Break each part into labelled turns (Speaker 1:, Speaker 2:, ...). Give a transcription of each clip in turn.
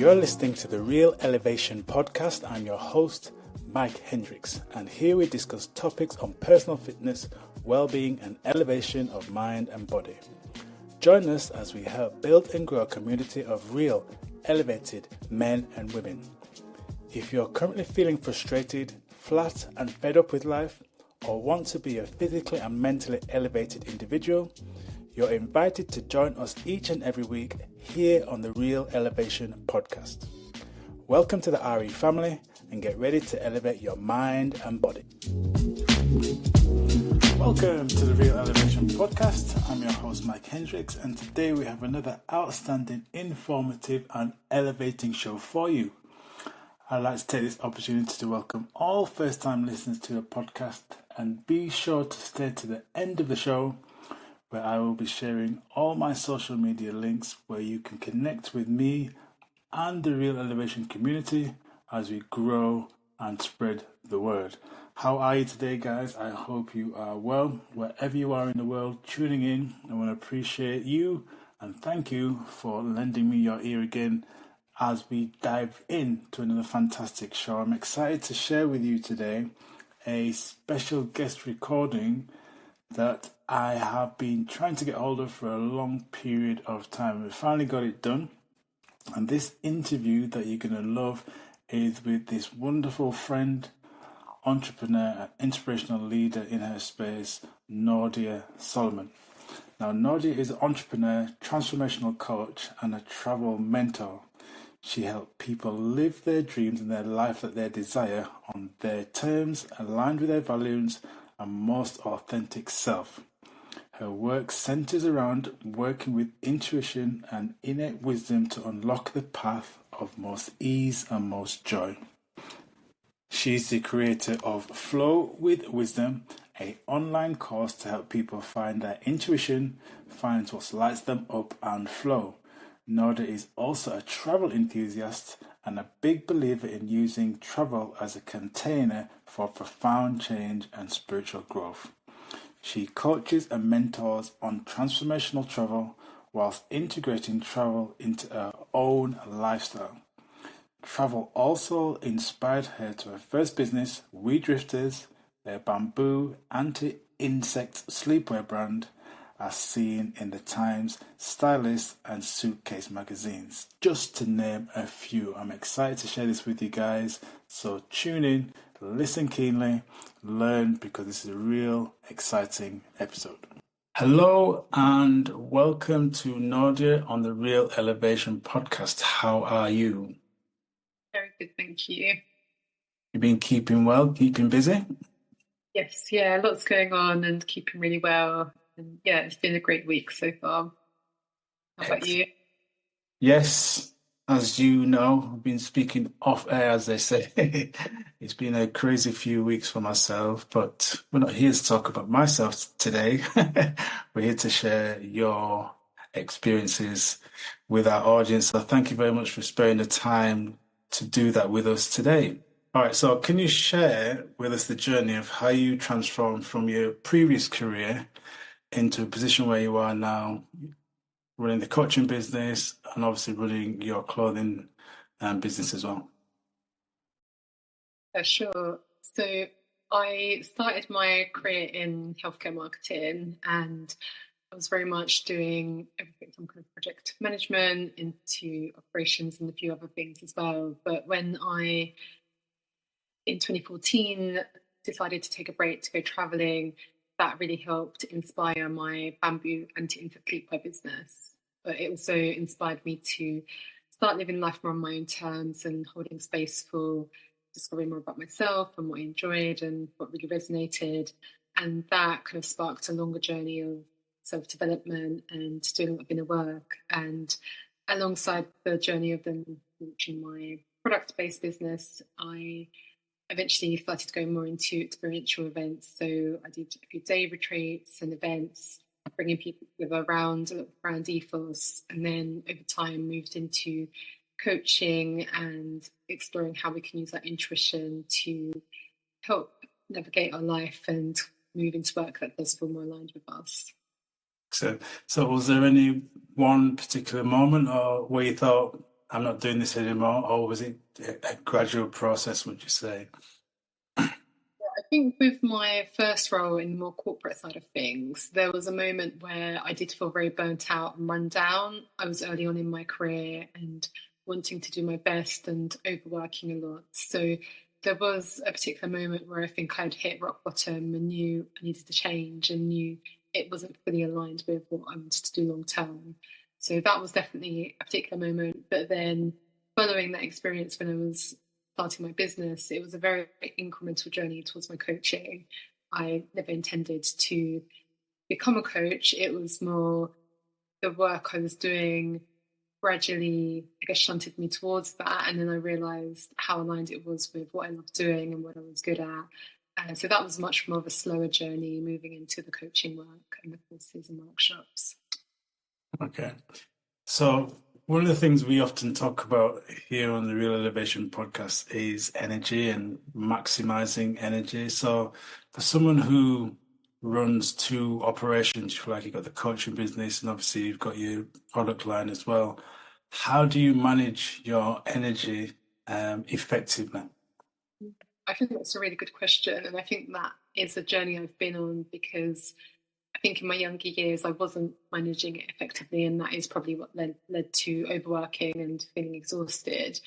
Speaker 1: You're listening to the Real Elevation podcast. I'm your host, Mike Hendricks, and here we discuss topics on personal fitness, well-being, and elevation of mind and body. Join us as we help build and grow a community of real, elevated men and women. If you're currently feeling frustrated, flat, and fed up with life, or want to be a physically and mentally elevated individual, you're invited to join us each and every week here on the Real Elevation podcast. Welcome to the RE family and get ready to elevate your mind and body. Welcome to the Real Elevation podcast. I'm your host, Mike Hendricks, and today we have another outstanding, informative, and elevating show for you. I'd like to take this opportunity to welcome all first-time listeners to the podcast, and be sure to stay to the end of the show, where I will be sharing all my social media links where you can connect with me and the Real Elevation community as we grow and spread the word. How are you today, guys? I hope you are well. Wherever you are in the world tuning in, I want to appreciate you and thank you for lending me your ear again as we dive into another fantastic show. I'm excited to share with you today a special guest recording that I have been trying to get hold of for a long period of time. We finally got it done. And this interview that you're going to love is with this wonderful friend, entrepreneur, and inspirational leader in her space, Naudia Solomon. Now, Naudia is an entrepreneur, transformational coach, and a travel mentor. She helps people live their dreams and their life that they desire on their terms, aligned with their values and most authentic self. Her work centers around working with intuition and innate wisdom to unlock the path of most ease and most joy. She's the creator of Flow with Wisdom, an online course to help people find their intuition, find what lights them up, and flow. Naudia is also a travel enthusiast and a big believer in using travel as a container for profound change and spiritual growth. She coaches and mentors on transformational travel whilst integrating travel into her own lifestyle. Travel also inspired her to her first business, We Drifters, their bamboo anti-insect sleepwear brand, as seen in the Times, Stylist, and Suitcase magazines, just to name a few. I'm excited to share this with you guys, so tune in, listen keenly, learn, because this is a real exciting episode. Hello and welcome to Naudia on the Real Elevation podcast. How are you?
Speaker 2: Very good, thank you.
Speaker 1: You've been keeping well, keeping busy?
Speaker 2: Yes, lots going on and keeping really well. And it's been a great week so far. How about you?
Speaker 1: Yes, as you know, I've been speaking off air, as they say. It's been a crazy few weeks for myself, but we're not here to talk about myself today. We're here to share your experiences with our audience. So thank you very much for sparing the time to do that with us today. All right, so can you share with us the journey of how you transformed from your previous career into a position where you are now, running the coaching business and obviously running your clothing business as well?
Speaker 2: Sure. So I started my career in healthcare marketing, and I was very much doing everything from kind of project management into operations and a few other things as well. But when I, in 2014, decided to take a break to go traveling, that really helped inspire my bamboo anti-insect sleepwear business. But it also inspired me to start living life more on my own terms and holding space for discovering more about myself and what I enjoyed and what really resonated. And that kind of sparked a longer journey of self-development and doing a lot of inner work. And alongside the journey of then launching my product-based business, I eventually started going more into experiential events. So I did a few day retreats and events, bringing people together around a brand ethos, and then over time moved into coaching and exploring how we can use that intuition to help navigate our life and move into work that does feel more aligned with us.
Speaker 1: So was there any one particular moment or where you thought, I'm not doing this anymore, or was it a gradual process, would you say?
Speaker 2: I think with my first role in the more corporate side of things, there was a moment where I did feel very burnt out and run down. I was early on in my career and wanting to do my best and overworking a lot. So there was a particular moment where I think I'd hit rock bottom and knew I needed to change and knew it wasn't fully aligned with what I wanted to do long term. So that was definitely a particular moment. But then following that experience when I was starting my business, it was a very incremental journey towards my coaching. I never intended to become a coach. It was more the work I was doing gradually, I guess, shunted me towards that. And then I realized how aligned it was with what I loved doing and what I was good at. So that was much more of a slower journey moving into the coaching work and the courses and workshops.
Speaker 1: Okay. So one of the things we often talk about here on the Real Elevation podcast is energy and maximizing energy. So for someone who runs two operations, you feel like you've got the coaching business and obviously you've got your product line as well. How do you manage your energy effectively?
Speaker 2: I think that's a really good question. And I think that is a journey I've been on because I think in my younger years, I wasn't managing it effectively. And that is probably what led to overworking and feeling exhausted.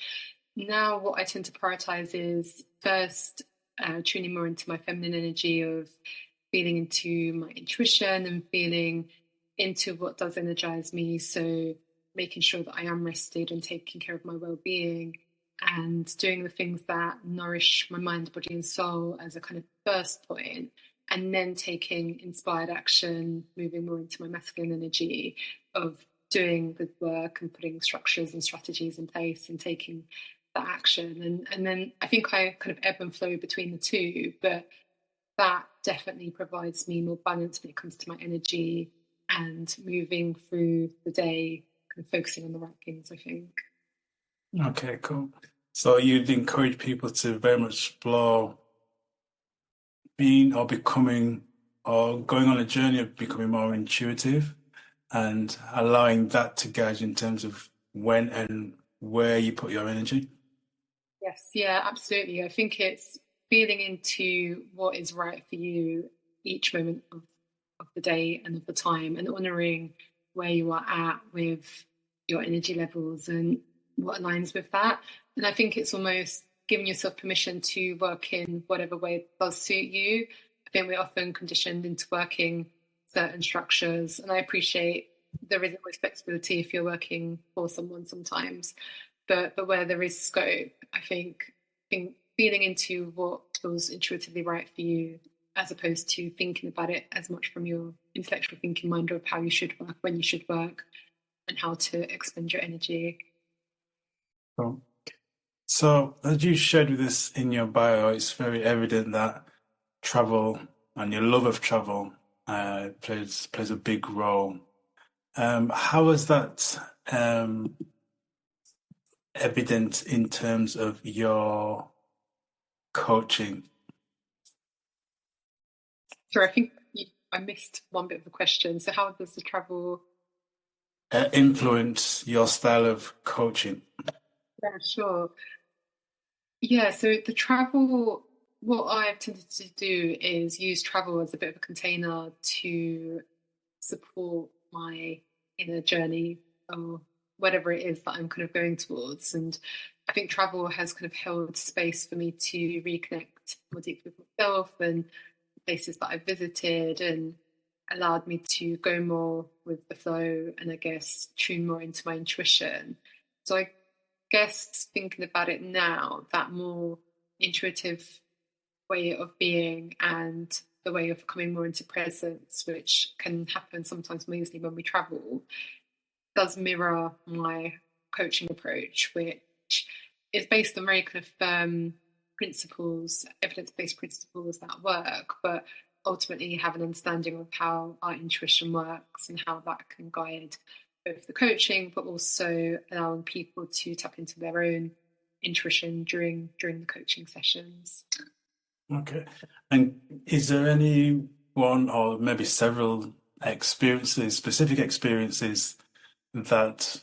Speaker 2: Now, what I tend to prioritize is first tuning more into my feminine energy of feeling into my intuition and feeling into what does energize me. So, making sure that I am rested and taking care of my well being and doing the things that nourish my mind, body, and soul as a kind of first point, and then taking inspired action, moving more into my masculine energy of doing the work and putting structures and strategies in place and taking that action. And then I think I kind of ebb and flow between the two, but that definitely provides me more balance when it comes to my energy and moving through the day, kind of focusing on the right things, I think.
Speaker 1: Okay, cool. So you'd encourage people to very much explore being or becoming or going on a journey of becoming more intuitive and allowing that to guide you in terms of when and where you put your energy.
Speaker 2: Yes, yeah, absolutely. I think it's feeling into what is right for you each moment of the day and of the time and honoring where you are at with your energy levels and what aligns with that. And I think it's almost giving yourself permission to work in whatever way does suit you. I think we're often conditioned into working certain structures, and I appreciate there isn't always flexibility if you're working for someone sometimes. But where there is scope, I think feeling into what feels intuitively right for you, as opposed to thinking about it as much from your intellectual thinking mind of how you should work, when you should work, and how to expend your energy.
Speaker 1: Cool. So, as you shared with us in your bio, it's very evident that travel and your love of travel plays a big role. How is that evident in terms of your coaching?
Speaker 2: So I missed one bit of the question. So how does the travel?
Speaker 1: Influence your style of coaching?
Speaker 2: Yeah, sure. Yeah, so the travel, what I've tended to do is use travel as a bit of a container to support my inner journey or whatever it is that I'm kind of going towards. And I think travel has kind of held space for me to reconnect more deeply with myself and places that I've visited and allowed me to go more with the flow and I guess tune more into my intuition. So I guess thinking about it now, that more intuitive way of being and the way of coming more into presence, which can happen sometimes more easily when we travel, does mirror my coaching approach, which is based on very kind of firm principles, evidence-based principles that work, but ultimately have an understanding of how our intuition works and how that can guide both the coaching, but also allowing people to tap into their own intuition during the coaching sessions.
Speaker 1: Okay. And is there any one or maybe several experiences, specific experiences that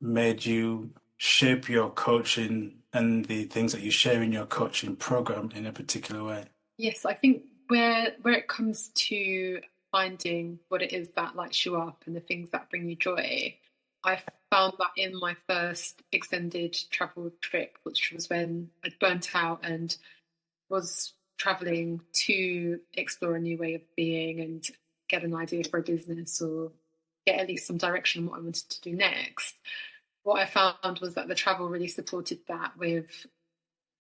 Speaker 1: made you shape your coaching and the things that you share in your coaching program in a particular way?
Speaker 2: Yes, I think where it comes to finding what it is that lights you up and the things that bring you joy, I found that in my first extended travel trip, which was when I'd burnt out and was traveling to explore a new way of being and get an idea for a business or get at least some direction on what I wanted to do next. What I found was that the travel really supported that with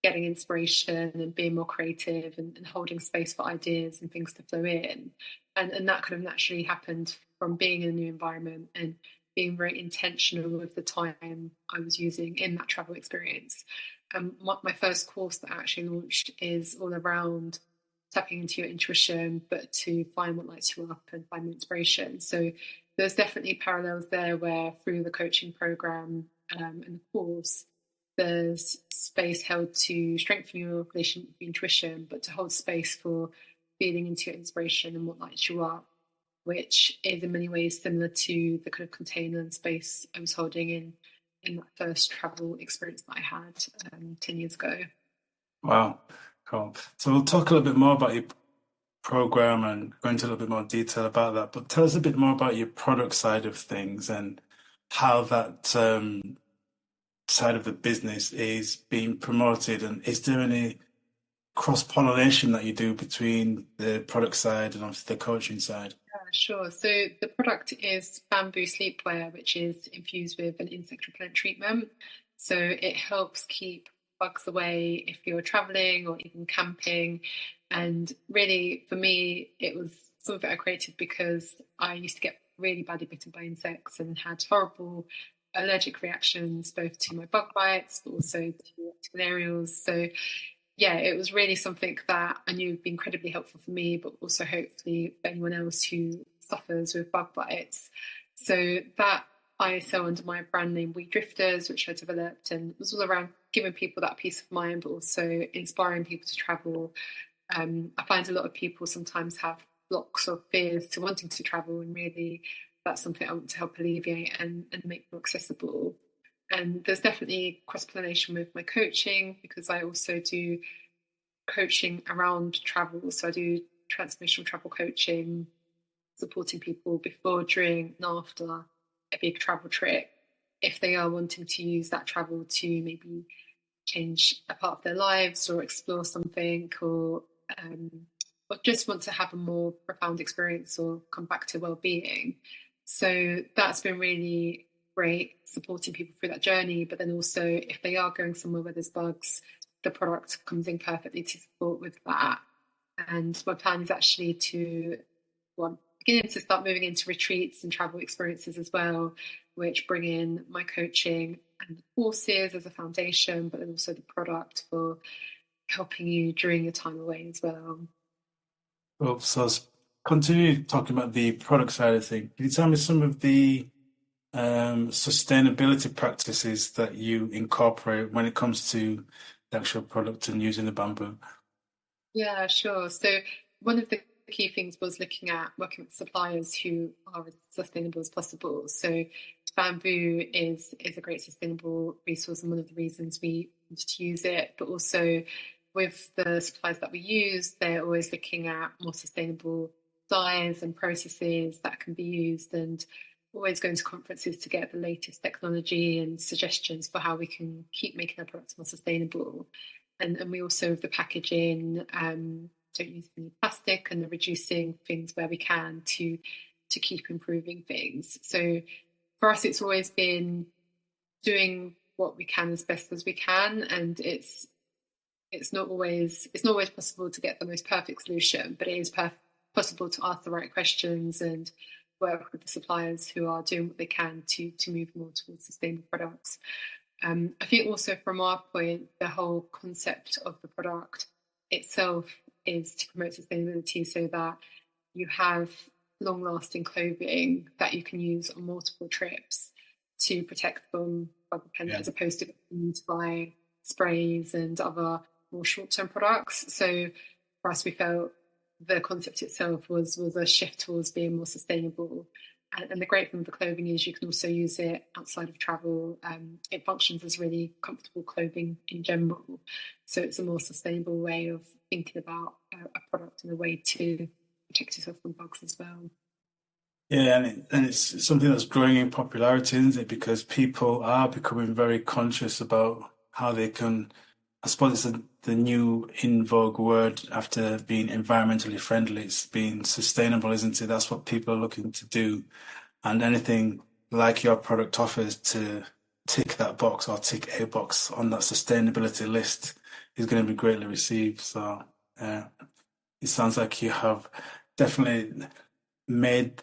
Speaker 2: getting inspiration and being more creative and holding space for ideas and things to flow in. And that kind of naturally happened from being in a new environment and being very intentional with the time I was using in that travel experience. My first course that I actually launched is all around tapping into your intuition, but to find what lights you up and find the inspiration. So there's definitely parallels there where through the coaching program and the course, there's space held to strengthen your relationship with intuition, but to hold space for feeling into your inspiration and what lights you up, which is in many ways similar to the kind of container and space I was holding in that first travel experience that I had 10 years ago.
Speaker 1: Wow, cool. So we'll talk a little bit more about your program and go into a little bit more detail about that. But tell us a bit more about your product side of things and how that side of the business is being promoted. And is there any cross-pollination that you do between the product side and obviously the coaching side?
Speaker 2: Sure. So the product is bamboo sleepwear, which is infused with an insect repellent treatment. So it helps keep bugs away if you're traveling or even camping. And really, for me, it was some of it I created because I used to get really badly bitten by insects and had horrible allergic reactions both to my bug bites but also to malarials. So yeah, it was really something that I knew would be incredibly helpful for me, but also hopefully for anyone else who suffers with bug bites. So that I sell under my brand name We Drifters, which I developed, and it was all around giving people that peace of mind, but also inspiring people to travel. I find a lot of people sometimes have blocks or fears to wanting to travel, and really that's something I want to help alleviate and make more accessible. And there's definitely cross pollination with my coaching because I also do coaching around travel. So I do transformational travel coaching, supporting people before, during, and after a big travel trip if they are wanting to use that travel to maybe change a part of their lives or explore something um, or just want to have a more profound experience or come back to well-being. So that's been really great supporting people through that journey. But then also if they are going somewhere where there's bugs, the product comes in perfectly to support with that. And my plan is actually to beginning to start moving into retreats and travel experiences as well, which bring in my coaching and the courses as a foundation, but then also the product for helping you during your time away as well.
Speaker 1: Well, so continue talking about the product side of things. Can you tell me some of the sustainability practices that you incorporate when it comes to the actual product and using the bamboo?
Speaker 2: Yeah, sure. So one of the key things was looking at working with suppliers who are as sustainable as possible. So bamboo is a great sustainable resource and one of the reasons we wanted to use it, but also with the suppliers that we use, they're always looking at more sustainable dyes and processes that can be used and always going to conferences to get the latest technology and suggestions for how we can keep making our products more sustainable. And we also, with the packaging, don't use any plastic and are reducing things where we can to keep improving things. So for us, it's always been doing what we can as best as we can, and it's not always possible to get the most perfect solution, but it is possible to ask the right questions and work with the suppliers who are doing what they can to move more towards sustainable products. I think also from our point, the whole concept of the product itself is to promote sustainability so that you have long-lasting clothing that you can use on multiple trips to protect from bug repellent, as opposed to going to buy sprays and other more short-term products. So for us, we felt the concept itself was a shift towards being more sustainable. And the great thing with the clothing is you can also use it outside of travel. It functions as really comfortable clothing in general. So it's a more sustainable way of thinking about a product and a way to protect yourself from bugs as well.
Speaker 1: Yeah, and it's something that's growing in popularity, isn't it? Because people are becoming very conscious about how they can. I suppose it's the new in vogue word after being environmentally friendly. It's being sustainable, isn't it? That's what people are looking to do. And anything like your product offers to tick that box or tick a box on that sustainability list is going to be greatly received. So, it sounds like you have definitely made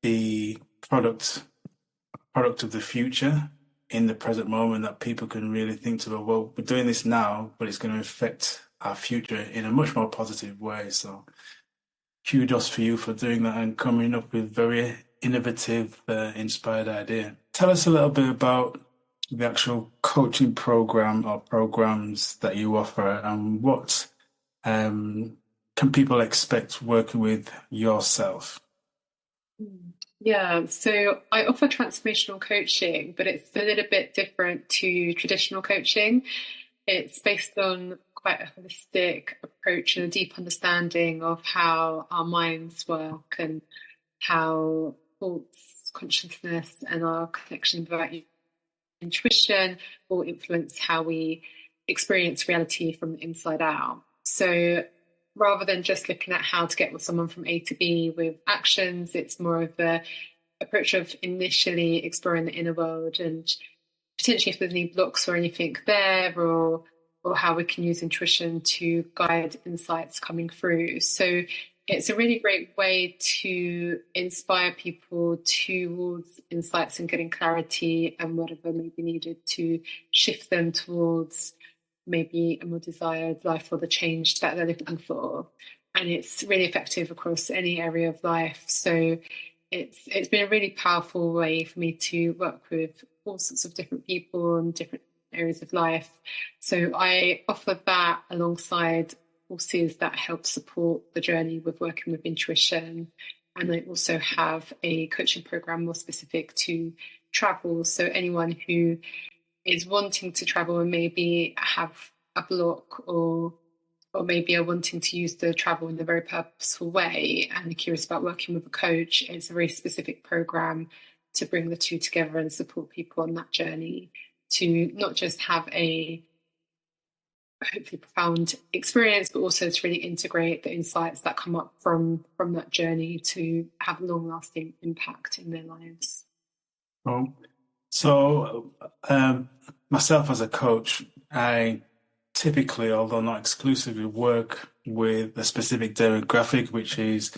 Speaker 1: the product of the future in the present moment that people can really think to, well, we're doing this now, but it's going to affect our future in a much more positive way. So kudos for you for doing that and coming up with very innovative, inspired idea. Tell us a little bit about the actual coaching program or programs that you offer and what can people expect working with yourself?
Speaker 2: Yeah, so I offer transformational coaching, but it's a little bit different to traditional coaching. It's based on quite a holistic approach and a deep understanding of how our minds work and how thoughts, consciousness, and our connection with our intuition will influence how we experience reality from the inside out. So rather than just looking at how to get with someone from A to B with actions, it's more of the approach of initially exploring the inner world and potentially if there's any blocks or anything there or how we can use intuition to guide insights coming through. So it's a really great way to inspire people towards insights and getting clarity and whatever may be needed to shift them towards maybe a more desired life or the change that they're looking for. And it's really effective across any area of life. So it's been a really powerful way for me to work with all sorts of different people and different areas of life. So I offer that alongside courses that help support the journey with working with intuition. And I also have a coaching program more specific to travel. So anyone who is wanting to travel and maybe have a block or maybe are wanting to use the travel in a very purposeful way and are curious about working with a coach, it's a very specific program to bring the two together and support people on that journey to not just have a hopefully profound experience, but also to really integrate the insights that come up from that journey to have a long-lasting impact in their lives.
Speaker 1: Oh, so myself as a coach, I typically, although not exclusively, work with a specific demographic, which is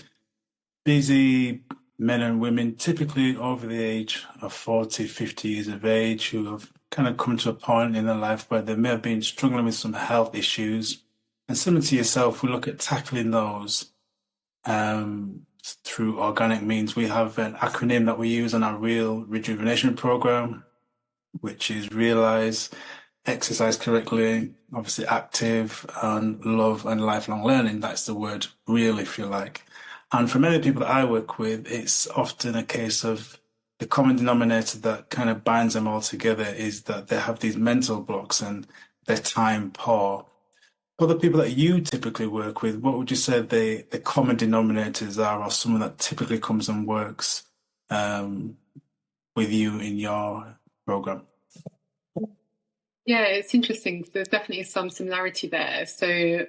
Speaker 1: busy men and women, typically over the age of 40, 50 years of age, who have kind of come to a point in their life where they may have been struggling with some health issues. And similar to yourself, we look at tackling those through organic means. We have an acronym that we use on our Real Rejuvenation program, which is realize, exercise correctly, obviously active, and love and lifelong learning. That's the word real, if you like. And for many people that I work with, it's often a case of the common denominator that kind of binds them all together is that they have these mental blocks and they're time poor. For the people that you typically work with, what would you say the common denominators are, or someone that typically comes and works with you in your program?
Speaker 2: Yeah, it's interesting. There's definitely some similarity there. So,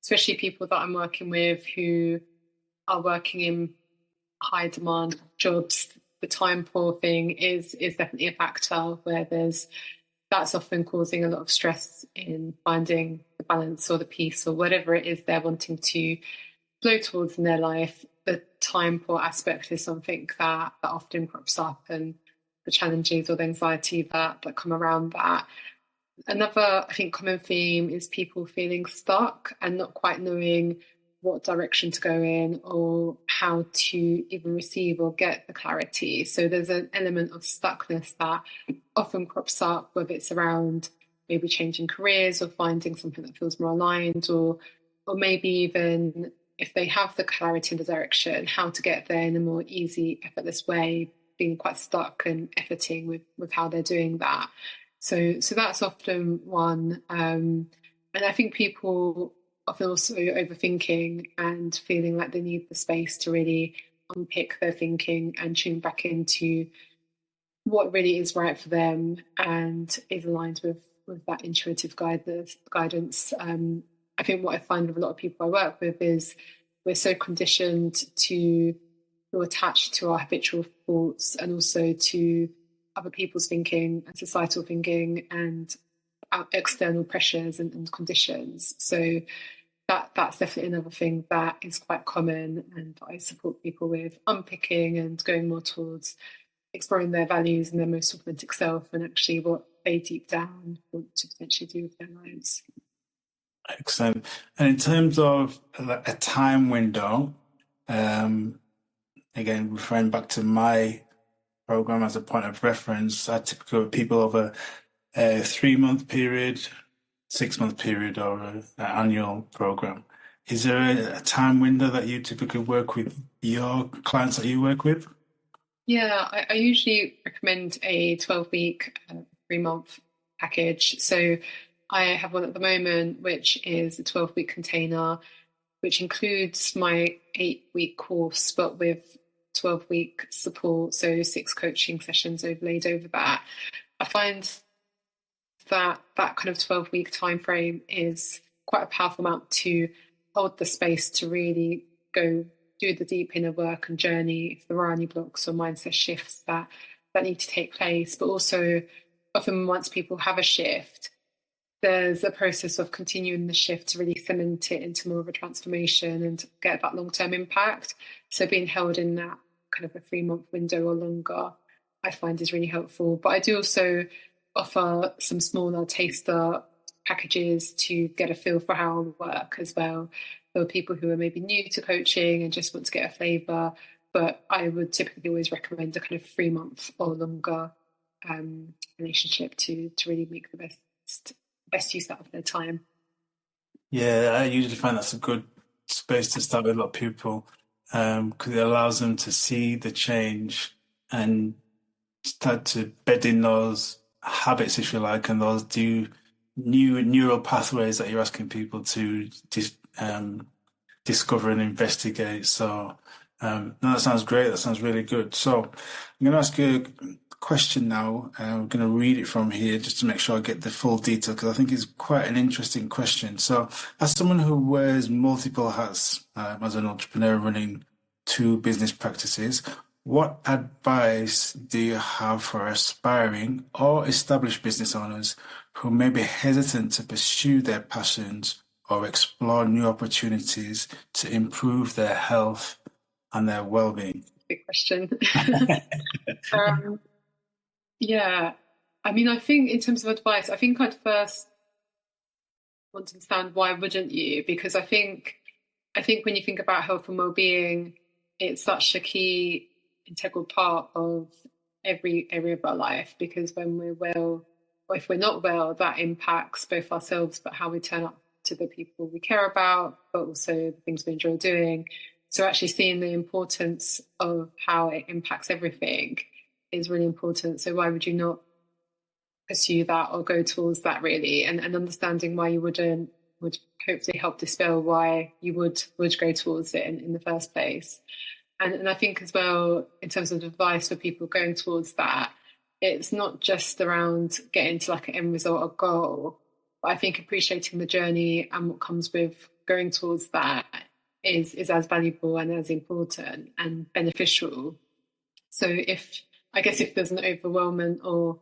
Speaker 2: especially people that I'm working with who are working in high demand jobs, the time poor thing is definitely a factor where that's often causing a lot of stress in finding the balance or the peace or whatever it is they're wanting to flow towards in their life. The time poor aspect is something that often crops up and the challenges or the anxiety that come around that. Another, I think, common theme is people feeling stuck and not quite knowing what direction to go in or how to even receive or get the clarity. So there's an element of stuckness that often crops up, whether it's around maybe changing careers or finding something that feels more aligned or maybe even if they have the clarity and the direction, how to get there in a more easy, effortless way, being quite stuck and efforting with how they're doing that. So that's often one. And I think people often also overthinking and feeling like they need the space to really unpick their thinking and tune back into what really is right for them and is aligned with that intuitive guidance. I think what I find with a lot of people I work with is we're so conditioned to feel attached to our habitual thoughts and also to other people's thinking and societal thinking and external pressures and conditions. So that's definitely another thing that is quite common, and I support people with unpicking and going more towards exploring their values and their most authentic self and actually what they deep down want to potentially do with their lives.
Speaker 1: Excellent. And in terms of a time window, again, referring back to my program as a point of reference, I typically have people over a 3-month period, 6-month period, or an annual program. Is there a time window that you typically work with your clients that you work with?
Speaker 2: Yeah, I usually recommend a 12-week, 3-month package. So I have one at the moment, which is a 12-week container, which includes my 8-week course, but with 12-week support, so 6 coaching sessions overlaid over that. I find that kind of 12-week time frame is quite a powerful amount to hold the space to really go do the deep inner work and journey if there are any blocks or mindset shifts that need to take place. But also often once people have a shift, there's a process of continuing the shift to really cement it into more of a transformation and get that long-term impact. So being held in that kind of a 3-month window or longer, I find is really helpful. But I do also offer some smaller taster packages to get a feel for how I work as well. There are people who are maybe new to coaching and just want to get a flavour, but I would typically always recommend a kind of 3-month or longer relationship to really make the best use out of their time.
Speaker 1: Yeah, I usually find that's a good space to start with a lot of people because it allows them to see the change and start to bed in those habits, if you like, and those new neural pathways that you're asking people to discover and investigate. So, no, that sounds great. That sounds really good. So, I'm going to ask you a question now. I'm going to read it from here just to make sure I get the full detail because I think it's quite an interesting question. So, as someone who wears multiple hats as an entrepreneur running 2 business practices, what advice do you have for aspiring or established business owners who may be hesitant to pursue their passions or explore new opportunities to improve their health and their well-being?
Speaker 2: Big question. Yeah, I mean, I think in terms of advice, I think I'd first want to understand why wouldn't you? Because I think when you think about health and well-being, it's such a key integral part of every area of our life, because when we're well or if we're not well, that impacts both ourselves but how we turn up to the people we care about, but also the things we enjoy doing. So actually seeing the importance of how it impacts everything is really important. So why would you not pursue that or go towards that, really? And understanding why you wouldn't would hopefully help dispel why you would go towards it in the first place. And I think as well, in terms of advice for people going towards that, it's not just around getting to like an end result or goal, but I think appreciating the journey and what comes with going towards that is as valuable and as important and beneficial. So if there's an overwhelming or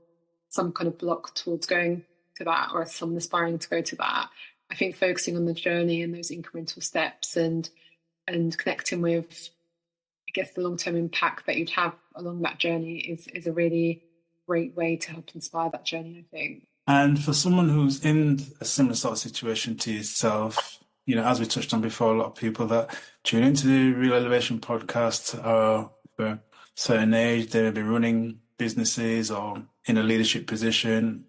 Speaker 2: some kind of block towards going to that, or someone aspiring to go to that, I think focusing on the journey and those incremental steps and connecting with, I guess, the long-term impact that you'd have along that journey is a really great way to help inspire that journey, I think.
Speaker 1: And for someone who's in a similar sort of situation to yourself, as we touched on before, a lot of people that tune into the Real Elevation podcast are for a certain age, they may be running businesses or in a leadership position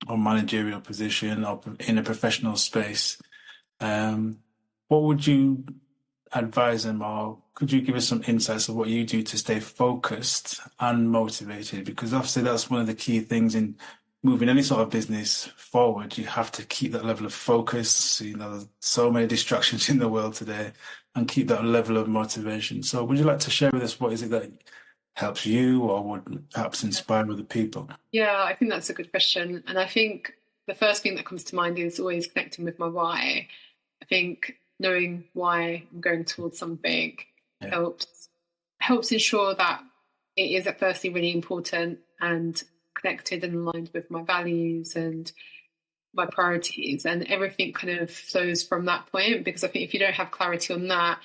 Speaker 1: or managerial position or in a professional space. What would you advise them, or could you give us some insights of what you do to stay focused and motivated? Because obviously that's one of the key things in moving any sort of business forward. You have to keep that level of focus. There's so many distractions in the world today, and keep that level of motivation. So would you like to share with us what is it that helps you or would perhaps inspire other people?
Speaker 2: Yeah, I think that's a good question. And I think the first thing that comes to mind is always connecting with my why. I think knowing why I'm going towards something
Speaker 1: Yeah.
Speaker 2: helps ensure that it is at firstly really important and connected and aligned with my values and my priorities, and everything kind of flows from that point. Because I think if you don't have clarity on that,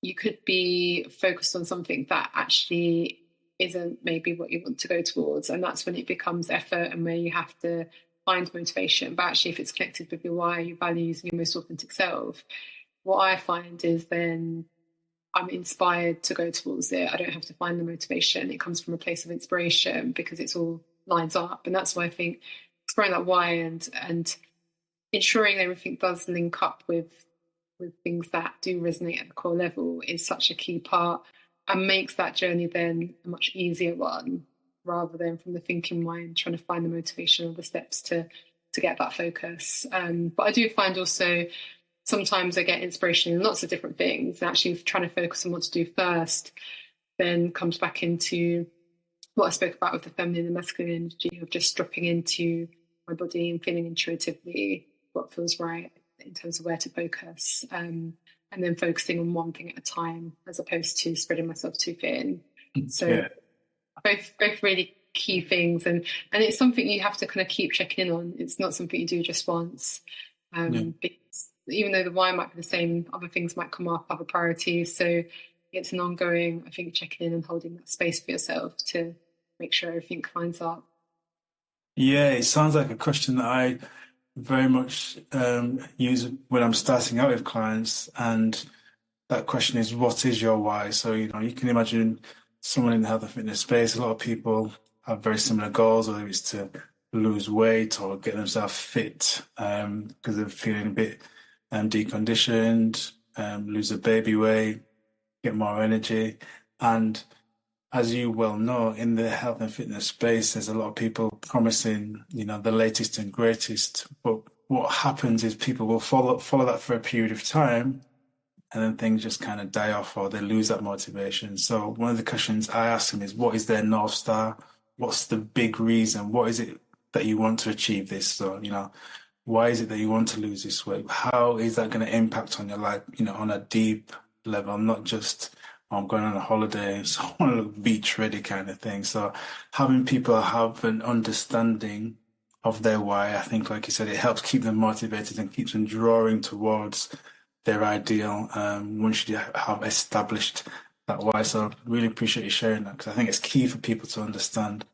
Speaker 2: you could be focused on something that actually isn't maybe what you want to go towards, and that's when it becomes effort and where you have to find motivation. But actually, if it's connected with your why, your values, and your most authentic self, what I find is then I'm inspired to go towards it. I don't have to find the motivation. It comes from a place of inspiration because it's all lines up. And that's why I think exploring that why and ensuring everything does link up with things that do resonate at the core level is such a key part, and makes that journey then a much easier one, rather than from the thinking mind trying to find the motivation or the steps to get that focus. But I do find also sometimes I get inspiration in lots of different things, and actually trying to focus on what to do first then comes back into what I spoke about with the feminine and masculine energy of just dropping into my body and feeling intuitively what feels right in terms of where to focus, and then focusing on one thing at a time as opposed to spreading myself too thin. So
Speaker 1: Yeah.
Speaker 2: both really key things, and it's something you have to kind of keep checking in on. It's not something you do just once, because even though the why might be the same, other things might come up, other priorities. So it's an ongoing, I think, checking in and holding that space for yourself to make sure everything lines up.
Speaker 1: Yeah, it sounds like a question that I very much use when I'm starting out with clients, and that question is, what is your why? So, you can imagine someone in the health and fitness space. A lot of people have very similar goals, whether it's to lose weight or get themselves fit, because they're feeling a bit deconditioned, lose a baby weight, get more energy. And as you well know, in the health and fitness space, there's a lot of people promising, the latest and greatest. But what happens is people will follow that for a period of time, and then things just kind of die off, or they lose that motivation. So one of the questions I ask them is, what is their North Star? What's the big reason? What is it that you want to achieve this? So, why is it that you want to lose this weight? How is that going to impact on your life, on a deep level, not just, I'm going on a holiday, so I want to look beach ready kind of thing. So having people have an understanding of their why, I think, like you said, it helps keep them motivated and keeps them drawing towards their ideal, once you have established that why. So really appreciate you sharing that, because I think it's key for people to understand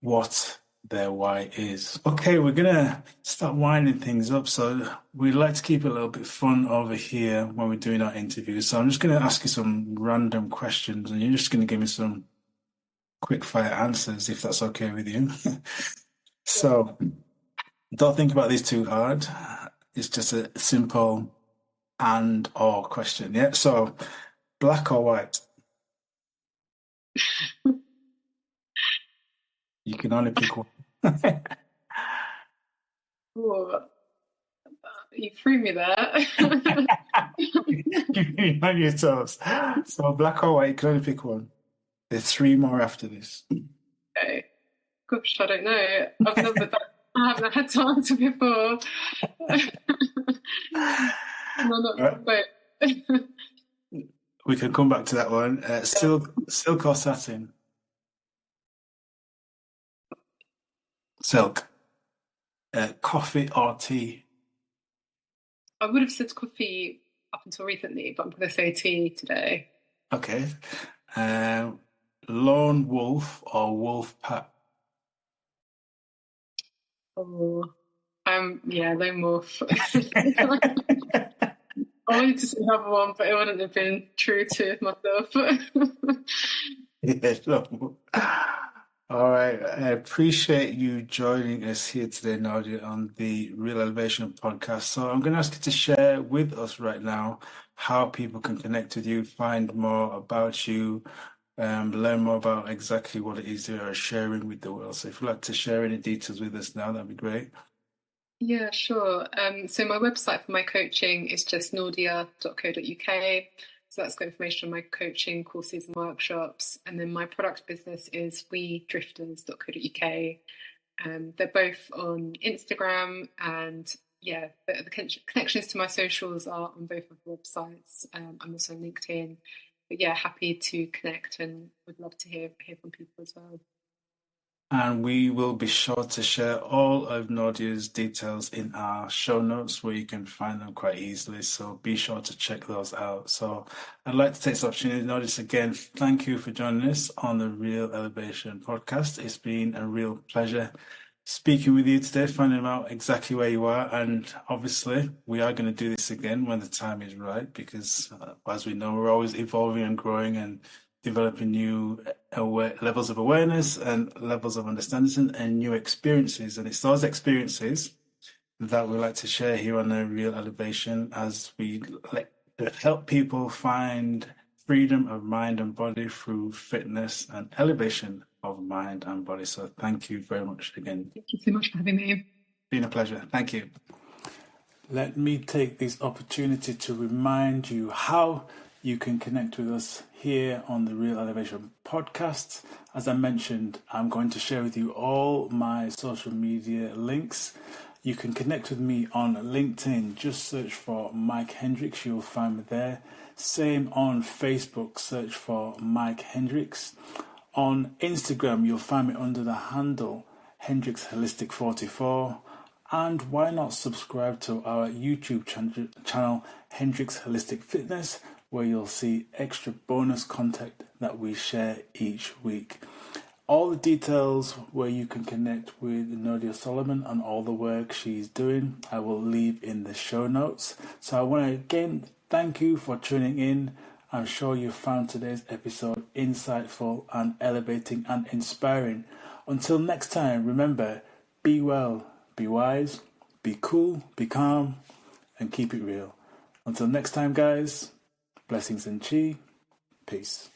Speaker 1: what their why is. Okay, we're gonna start winding things up. So we like to keep it a little bit fun over here when we're doing our interviews. So I'm just gonna ask you some random questions, and you're just gonna give me some quick fire answers, if that's okay with you. So don't think about these too hard. It's just a simple and or question. Yeah. So black or white? You can only pick one.
Speaker 2: Ooh, you threw me there.
Speaker 1: You on your toes. So black or white, you can only pick one. There's three more after this.
Speaker 2: Okay. Gosh, I don't know. I haven't had to answer before. No, not
Speaker 1: Right.
Speaker 2: both.
Speaker 1: We can come back to that one. Silk or satin? Silk. Coffee or tea?
Speaker 2: I would have said coffee up until recently, but I'm going to say tea today.
Speaker 1: Okay. Lone wolf or wolf pack?
Speaker 2: Oh, yeah, lone wolf. I wanted to say another one, but it wouldn't have been true to myself.
Speaker 1: Yeah, lone wolf. All right. I appreciate you joining us here today, Naudia, on the Real Elevation podcast. So I'm going to ask you to share with us right now how people can connect with you, find more about you, learn more about exactly what it is you are sharing with the world. So if you'd like to share any details with us now, that'd be great.
Speaker 2: Yeah, sure. So my website for my coaching is just naudia.co.uk. So that's got information on my coaching courses and workshops. And then my product business is wedrifters.co.uk. They're both on Instagram, and yeah, the connections to my socials are on both of the websites. I'm also on LinkedIn. But yeah, happy to connect and would love to hear from people as well.
Speaker 1: And we will be sure to share all of Naudia's details in our show notes where you can find them quite easily. So be sure to check those out. So I'd like to take this opportunity to notice again, thank you for joining us on the Real Elevation podcast. It's been a real pleasure speaking with you today, finding out exactly where you are. And obviously, we are going to do this again when the time is right, because as we know, we're always evolving and growing and developing new levels of awareness and levels of understanding and new experiences. And it's those experiences that we like to share here on the Real Elevation as we like to help people find freedom of mind and body through fitness and elevation of mind and body. So thank you very much again.
Speaker 2: Thank you so much for having me.
Speaker 1: Been a pleasure. Thank you. Let me take this opportunity to remind you how you can connect with us here on the Real Elevation podcast. As I mentioned, I'm going to share with you all my social media links. You can connect with me on LinkedIn. Just search for Mike Hendricks. You'll find me there. Same on Facebook. Search for Mike Hendricks. On Instagram, you'll find me under the handle Hendricks Holistic 44. And why not subscribe to our YouTube channel, Hendricks Holistic Fitness, where you'll see extra bonus content that we share each week. All the details where you can connect with Naudia Solomon and all the work she's doing, I will leave in the show notes. So I want to again thank you for tuning in. I'm sure you found today's episode insightful and elevating and inspiring. Until next time, remember, be well, be wise, be cool, be calm, and keep it real. Until next time, guys, blessings and chi. Peace.